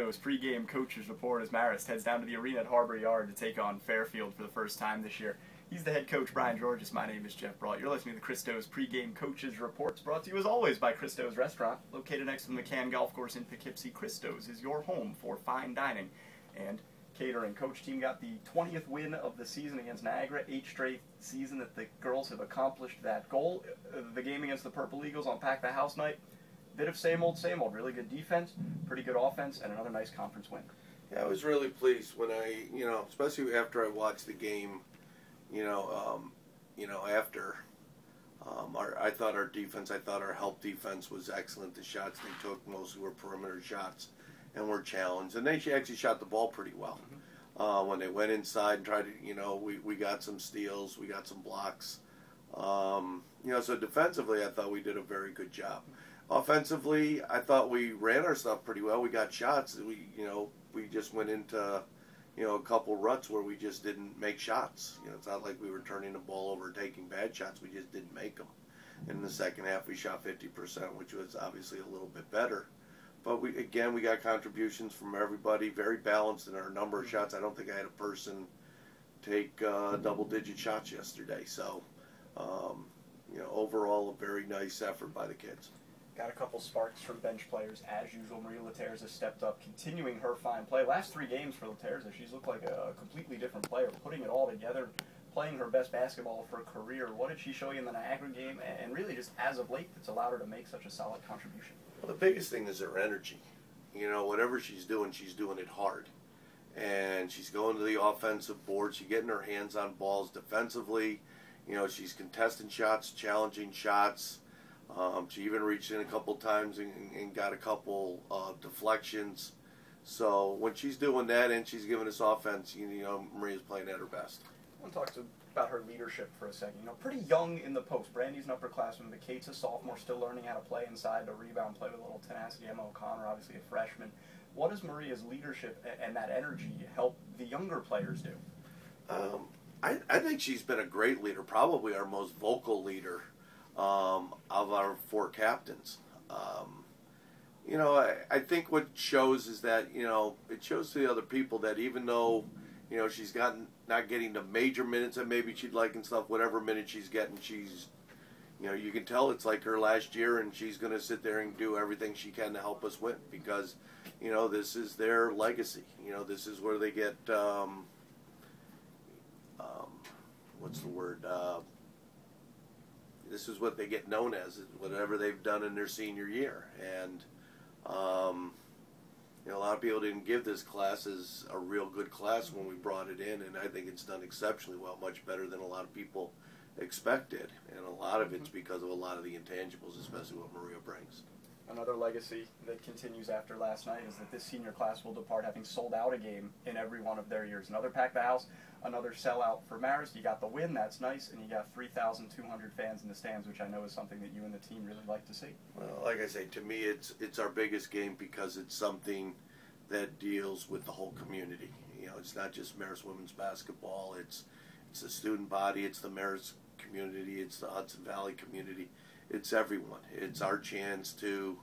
His pre-game coaches report as Marist heads down to the arena at Harbor Yard to take on Fairfield for the first time this year. He's the head coach, Brian Giorgis. My name is Geoff Brault. You're listening to the Christo's pre-game coaches reports, brought to you as always by Christo's Restaurant, located next to the McCann Golf Course in Poughkeepsie. Christo's is your home for fine dining and catering. Coach team got the 20th win of the season against Niagara, 8th straight season that the girls have accomplished that goal. The game against the Purple Eagles on Pack the House night. Bit of same old, really good defense, pretty good offense, and another nice conference win. Yeah, I was really pleased when especially after I watched the game, I thought our defense, I thought our help defense was excellent. The shots they took mostly were perimeter shots and were challenged, and they actually shot the ball pretty well. When they went inside and tried to, we got some steals, we got some blocks. So defensively, I thought we did a very good job. Offensively, I thought we ran our stuff pretty well. We got shots. We just went into, a couple ruts where we just didn't make shots. It's not like we were turning the ball over, taking bad shots. We just didn't make them. In the second half, we shot 50%, which was obviously a little bit better. But we got contributions from everybody, very balanced in our number of shots. I don't think I had a person take double-digit shots yesterday. So, overall, a very nice effort by the kids. Got a couple sparks from bench players. As usual, Maria Laterza has stepped up, continuing her fine play. Last 3 games for Laterza, she's looked like a completely different player, putting it all together, playing her best basketball of her career. What did she show you in the Niagara game, and really just as of late, that's allowed her to make such a solid contribution? Well, the biggest thing is her energy. Whatever she's doing it hard. And she's going to the offensive board. She's getting her hands on balls defensively. She's contesting shots, challenging shots. She even reached in a couple times and got a couple deflections. So when she's doing that and she's giving us offense, Maria's playing at her best. I want to talk about her leadership for a second. Pretty young in the post. Brandy's an upperclassman, but Kate's a sophomore, still learning how to play inside, to rebound, play with a little tenacity. Emma O'Connor, obviously a freshman. What does Maria's leadership and that energy help the younger players do? I think she's been a great leader, probably our most vocal leader of our 4 captains. I think what shows is that, it shows to the other people that even though, she's not getting the major minutes that maybe she'd like and stuff, whatever minutes she's getting, she's, you can tell it's like her last year, and she's going to sit there and do everything she can to help us win because, this is their legacy. This is where they get, what's the word? This is what they get known as, whatever they've done in their senior year. And, a lot of people didn't give this class as a real good class when we brought it in, and I think it's done exceptionally well, much better than a lot of people expected. And a lot of it's because of a lot of the intangibles, especially what Maria brings. Another legacy that continues after last night is that this senior class will depart having sold out a game in every one of their years. Another Pack the House, another sellout for Marist. You got the win, that's nice, and you got 3,200 fans in the stands, which I know is something that you and the team really like to see. Well, like I say, to me it's our biggest game because it's something that deals with the whole community. It's not just Marist women's basketball, it's the student body, it's the Marist community, it's the Hudson Valley community. It's everyone. It's our chance to,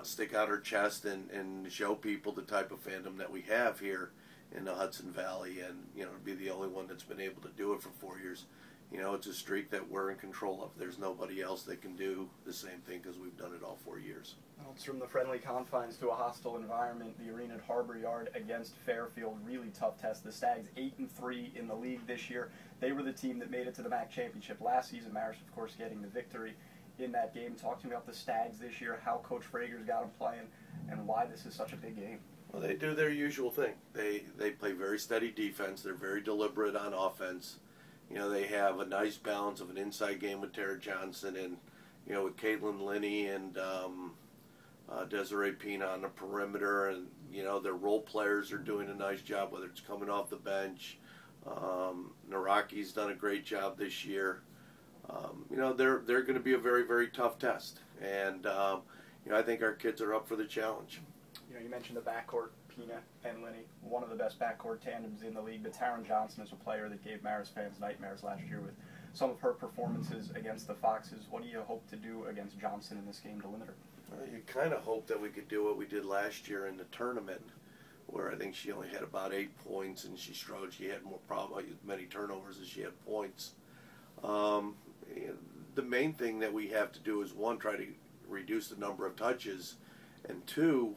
stick out our chest and show people the type of fandom that we have here in the Hudson Valley, and to be the only one that's been able to do it for 4 years. It's a streak that we're in control of. There's nobody else that can do the same thing because we've done it all 4 years. Well, it's from the friendly confines to a hostile environment. The arena at Harbor Yard against Fairfield, really tough test. The Stags 8-3 in the league this year. They were the team that made it to the MAC championship last season. Marist, of course, getting the victory in that game. Talk to me about the Stags this year, how Coach Frager's got them playing, and why this is such a big game. Well, they do their usual thing. They play very steady defense. They're very deliberate on offense. They have a nice balance of an inside game with Tara Johnson and, with Caitlin Linney and Desiree Pina on the perimeter. And, their role players are doing a nice job, whether it's coming off the bench. Naraki's done a great job this year. They're going to be a very, very tough test. And, I think our kids are up for the challenge. You mentioned the backcourt, Pina and Linney, one of the best backcourt tandems in the league. But Taron Johnson is a player that gave Marist fans nightmares last year with some of her performances against the Foxes. What do you hope to do against Johnson in this game to limit her? You kind of hope that we could do what we did last year in the tournament, where I think she only had about 8 points and she struggled. She had more problem, many turnovers as she had points. The main thing that we have to do is, one, try to reduce the number of touches, and two,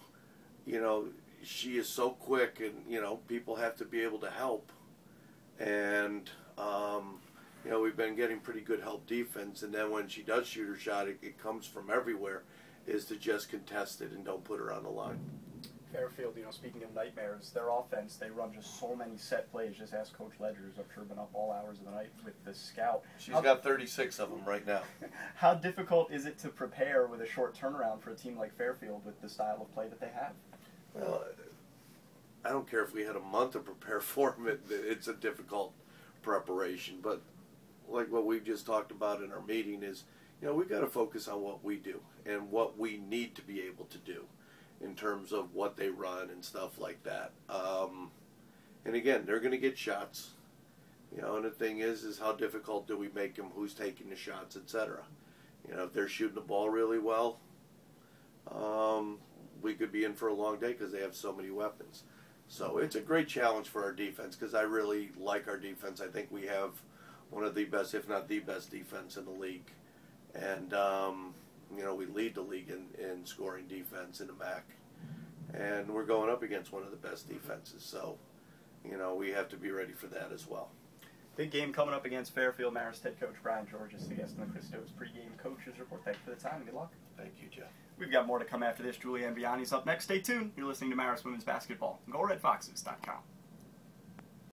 she is so quick, and people have to be able to help. And we've been getting pretty good help defense, and then when she does shoot her shot, it comes from everywhere, is to just contest it and don't put her on the line. Fairfield, speaking of nightmares, their offense, they run just so many set plays. Just ask Coach Ledger, who's I'm sure been up all hours of the night with the scout. She's got 36 of them right now. How difficult is it to prepare with a short turnaround for a team like Fairfield with the style of play that they have? Well, I don't care if we had a month to prepare for them. It's a difficult preparation. But like what we've just talked about in our meeting is, we've got to focus on what we do and what we need to be able to do in terms of what they run and stuff like that. And again, they're going to get shots. And the thing is how difficult do we make them, who's taking the shots, etc. If they're shooting the ball really well, we could be in for a long day because they have so many weapons. So it's a great challenge for our defense, because I really like our defense. I think we have one of the best, if not the best, defense in the league. And we lead the league in scoring defense in the MAC. And we're going up against one of the best defenses. So, we have to be ready for that as well. Big game coming up against Fairfield. Marist head coach Brian Giorgis, the guest on the Christos pregame coaches report. Thank you for the time and good luck. Thank you, Jeff. We've got more to come after this. Julie Ambiani's up next. Stay tuned. You're listening to Marist Women's Basketball. GoRedFoxes.com.